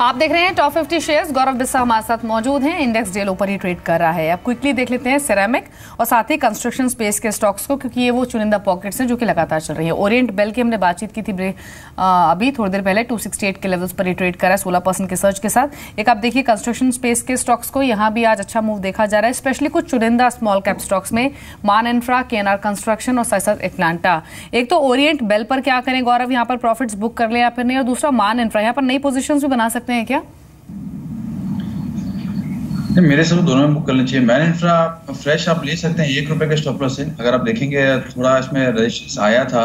आप देख रहे हैं टॉप 50 शेयर्स। गौरव बिस्सा हमारे साथ मौजूद हैं। इंडेक्स डे ऊपर ही ट्रेड कर रहा है। अब क्विकली देख लेते हैं सिरेमिक और साथ ही कंस्ट्रक्शन स्पेस के स्टॉक्स को, क्योंकि ये वो चुनिंदा पॉकेट्स हैं जो कि लगातार चल रही है। ओरिएंट बेल की हमने बातचीत की थी अभी थोड़ी देर पहले, 268 के लेवल्स पर ही ट्रेड कर रहा है 16% के सर्च के साथ। एक आप देखिए कंस्ट्रक्शन स्पेस के स्टॉक्स को, यहाँ भी आज अच्छा मूव देखा जा रहा है, स्पेशली कुछ चुनिंदा स्मॉल कैप स्टॉक्स में, मान इंफ्रा, केएनआर कंस्ट्रक्शन और साथ साथ एटलांटा। एक तो ओरिएंट बेल पर क्या करें गौरव, यहाँ पर प्रॉफिट्स बुक कर ले या फिर नहीं, और दूसरा मान इंफ्रा, यहाँ पर नई पोजीशंस भी बना सकते हैं क्या? मेरे से दोनों में बुक करना चाहिए। मैन इंफ्रा फ्रेश आप ले सकते हैं, ₹1 के स्टॉप लॉस है। अगर आप देखेंगे थोड़ा इसमें रजिस्ट्रेशन आया था,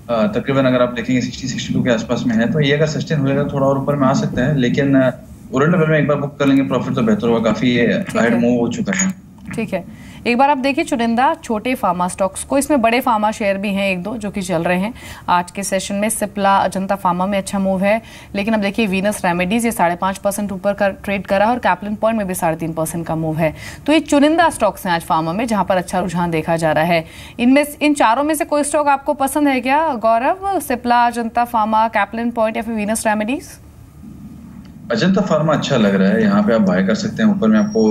तकरीबन अगर आप देखेंगे 60-62 के आसपास में है, तो ये अगर सस्टेन हो जाएगा थोड़ा और ऊपर में आ सकता है। लेकिन ओरिएंट बेल में एक बार बुक कर लेंगे प्रॉफिट तो बेहतर होगा, काफी हाइड मूव हो चुका है। ठीक है, एक बार आप देखिए चुनिंदा छोटे फार्मा स्टॉक्स को, इसमें बड़े फार्मा शेयर भी हैं एक दो जो कि चल रहे हैं आज के सेशन में। सिप्ला, अजंता फार्मा में अच्छा मूव है, लेकिन अब देखिए वीनस रेमेडीज ये 5.5% ऊपर का ट्रेड कर रहा है और कैप्लिन पॉइंट में भी 3.5% का मूव है। तो ये चुनिंदा स्टॉक्स हैं आज फार्मा में जहां पर अच्छा रुझान देखा जा रहा है। इन चारों में से कोई स्टॉक आपको पसंद है क्या Gaurav? Cipla, Ajanta pharma, Caplin point या फिर वीनस रेमेडीज? अजंता फार्मा अच्छा लग रहा है, यहाँ पे आप बाय कर सकते हैं। ऊपर में आपको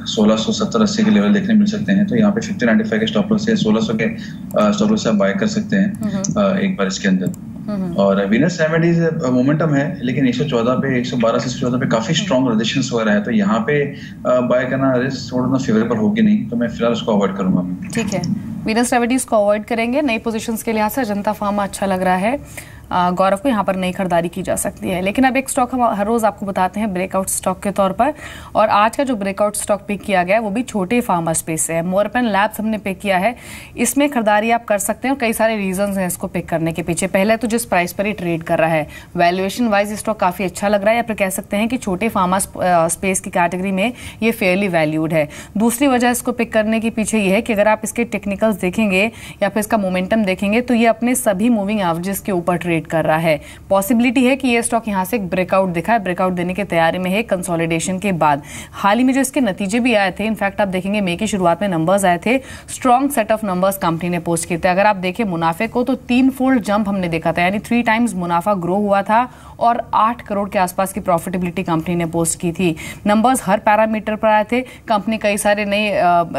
1670-80 के लेवल देखने मिल सकते हैं, तो यहाँ पे 5095 के स्टॉप लॉस है, 1600 के स्टॉप लॉस से आप बाय कर सकते हैं एक बार इसके अंदर। और वीनस रेमेडीज मोमेंटम है, लेकिन 114 पे 112 से 114 पे काफी स्ट्रॉन्ग रेजिस्टेंस वगैरह है, तो यहाँ पे बाय करना रिस्क थोड़ा ना फेवरेबल होगी नहीं, तो मैं फिलहाल उसको अवॉइड करूंगा। ठीक है, वीनस रेमेडीज को अवॉइड करेंगे। नई पोजीशंस के लिहाज से अजंता फार्मा अच्छा लग रहा है गौरव को, यहाँ पर नई खरीदारी की जा सकती है। लेकिन अब एक स्टॉक हम हर रोज आपको बताते हैं ब्रेकआउट स्टॉक के तौर पर, और आज का जो ब्रेकआउट स्टॉक पिक किया गया है वो भी छोटे फार्मा स्पेस से है। मोरपेन लैब्स हमने पिक किया है, इसमें खरीदारी आप कर सकते हैं और कई सारे रीजंस हैं इसको पिक करने के पीछे। पहले तो जिस प्राइस पर ही ट्रेड कर रहा है, वैल्यूएशन वाइज स्टॉक काफी अच्छा लग रहा है, या फिर कह सकते हैं कि छोटे फार्मा स्पेस की कैटेगरी में ये फेयरली वैल्यूड है। दूसरी वजह इसको पिक करने के पीछे ये है कि अगर आप इसके टेक्निकल्स देखेंगे या फिर इसका मोमेंटम देखेंगे तो ये अपने सभी मूविंग एवरेजेस के ऊपर ट्रेड कर रहा है। पॉसिबिलिटी है कि ये स्टॉक यहां से एक ब्रेकआउट दिखा है, ब्रेकआउट देने की तैयारी में है कंसोलिडेशन के बाद। हाल ही में जो इसके नतीजे भी आए थे, इनफैक्ट आप देखेंगे मई की शुरुआत में नंबर्स आए थे, strong set of numbers company ने पोस्ट किए थे। अगर आप देखें मुनाफे को तो 3 फोल्ड जंप हमने देखा था, यानी 3 टाइम्स मुनाफा ग्रो हुआ था और 8 करोड़ के आसपास की प्रॉफिटेबिलिटी कंपनी ने पोस्ट की थी। नंबर्स हर पैरामीटर पर आए थे। कंपनी कई सारे नए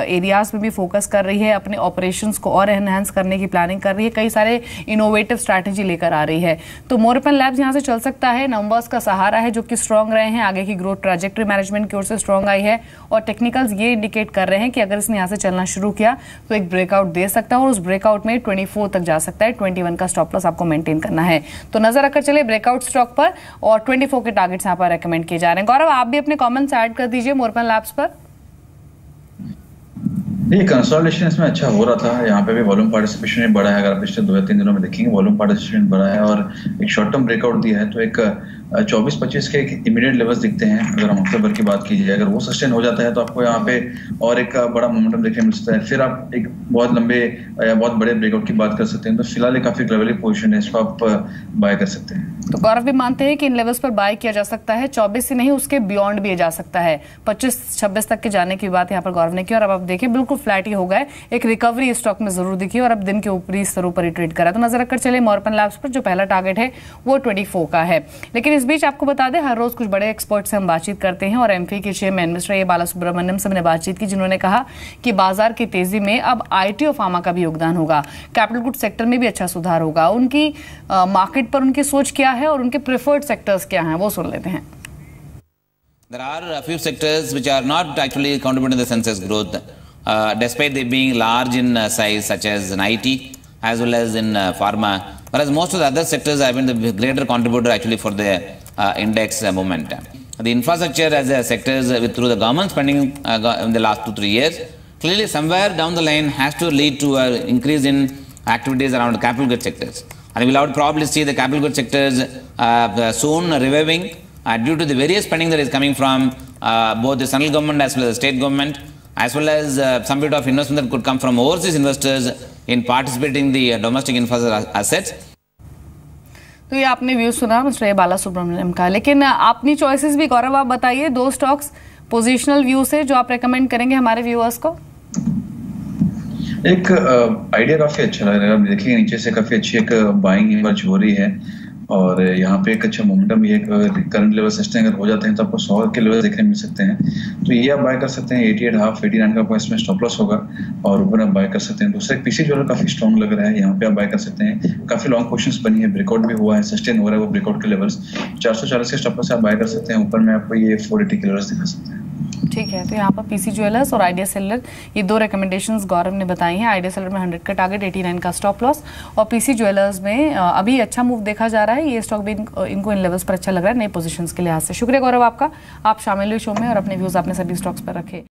एरियाज में भी फोकस कर रही है, अपने ऑपरेशंस को और एनहांस करने की प्लानिंग कर रही है, कई सारे इनोवेटिव स्ट्रैटेजी लेकर आ रही है। तो मोरपेन लैब्स यहां से चल सकता है, नंबर्स का सहारा है जो कि स्ट्रांग रहे हैं, आगे की ग्रोथ ट्रैजेक्टरी मैनेजमेंट की ओर से स्ट्रांग आई है, और टेक्निकल्स ये इंडिकेट कर रहे हैं कि अगर इसने यहां से चलना शुरू किया तो एक ब्रेकआउट दे सकता है और उस ब्रेकआउट में 24 तक जा सकता है। 21 का स्टॉप लॉस आपको मेंटेन करना है, तो नजर रखकर चले ब्रेकआउट स्टॉक पर, और 24 के टारगेट्स यहाँ पर रेकमेंड किए जा रहे हैं। गौरव, आप भी अपने कमेंट्स ऐड कर दीजिए मोरपेन लैब्स पर। ये कंसोलिडेशन इसमें अच्छा हो रहा था, यहाँ पे भी वॉल्यूम पार्टिसिपेशन भी बढ़ा है। अगर आप पिछले 2 या 3 दिनों में देखेंगे वॉल्यूम पार्टिसिपेशन बढ़ा है और एक शॉर्ट टर्म ब्रेकआउट दिया है, तो एक 24-25 के एक इमीडिएट लेवल्स दिखते हैं। अगर हम हफ्ते भर की बात कीजिए, अगर वो सस्टेन हो जाता है तो आपको यहाँ पे और एक बड़ा मोमेंटम देखने मिल सकता है। फिर आप एक बहुत लंबे या बहुत बड़े ब्रेकआउट की बात कर सकते हैं। तो फिलहाल एक काफी लेवल पोजीशन है, इसको आप बाय कर सकते हैं। तो गौरव भी मानते हैं कि इन लेवल्स पर बाय किया जा सकता है, 24 से नहीं उसके बियॉन्ड भी जा सकता है। 25-26 तक के जाने की बात यहाँ पर गौरव ने की, और अब आप देखें बिल्कुल फ्लैट ही हो गए, एक रिकवरी स्टॉक में जरूर दिखी और अब दिन के ऊपरी स्तरों पर ही ट्रेड करा। तो नजर रखकर चले मोरपेन लैब्स पर, जो पहला टारगेट है वो 24 का है। लेकिन इस बीच आपको बता दें, हर रोज कुछ बड़े एक्सपर्ट से हम बातचीत करते हैं, और एमफी के चेयरमैन मिस्टर ए बालासुब्रमण्यम से हमने बातचीत की, जिन्होंने कहा कि बाजार की तेजी में अब आईटी और फार्मा का भी योगदान होगा, कैपिटल गुड सेक्टर में भी अच्छा सुधार होगा। उनकी मार्केट पर उनकी सोच क्या है और उनके प्रेफर्ड सेक्टर्स क्या हैं, वो सुन लेते हैं। There are a few sectors which are not actually contributing to the census growth, despite they being large in size, such as in IT as well as in pharma, whereas most of the other sectors have been the greater contributor actually for the index movement. The infrastructure as a sector through the government spending in the last 2-3 years, clearly somewhere down the line has to lead to an increase in activities around the capital goods sectors. And we will probably see the capital goods sectors soon reviving due to the various spending that is coming from both the central government as well as the state government, as well as some bit of investment that could come from overseas investors in participating in the domestic infrastructure assets. तो ये आपने view सुना mister A Balasubrahmanyam का, लेकिन अपनी choices भी गौरव आप बताइए, 2 स्टॉक्स पोजिशनल व्यू से जो आप रेकमेंड करेंगे हमारे व्यूअर्स को। एक आइडिया काफी अच्छा लग रहा है, देखिए नीचे से काफी अच्छी एक बाइंग इमर्ज हो रही है, और यहाँ पे एक अच्छा मोमेंटम, ये करंट लेवल सस्टेन अगर हो जाते हैं तो आपको 100 के लेवल देखने मिल सकते हैं। तो ये आप बाय कर सकते हैं। 88.5 89 का आपको इसमें स्टॉप लॉस होगा और ऊपर आप बाय कर सकते हैं। दूसरा पीसी ज्वेलर काफी स्ट्रॉन्ग लग रहा है, यहाँ पे आप बाय कर सकते हैं। काफी लॉन्ग पोजीशंस बनी है, ब्रेकआउट भी हुआ है, सस्टेन हो रहा है वो ब्रेकआउट के लेवल्स। 440 के स्टॉप लॉस से आप बाय कर सकते हैं। ऊपर में आपको ये 480 के लेवल्स दिखा सकते हैं। ठीक है, तो यहाँ पर पीसी ज्वेलर्स और आइडिया सेलर, ये दो रिकमेंडेशंस गौरव ने बताई हैं। आइडिया सेलर में 100 का टारगेट, 89 का स्टॉप लॉस, और पीसी ज्वेलर्स में अभी अच्छा मूव देखा जा रहा है। ये स्टॉक भी इनको इन लेवल्स पर अच्छा लग रहा है नए पोजीशंस के लिहाज से। शुक्रिया गौरव आपका, आप शामिल हुए शो में और अपने व्यूज आपने सभी स्टॉक्स पर रखे।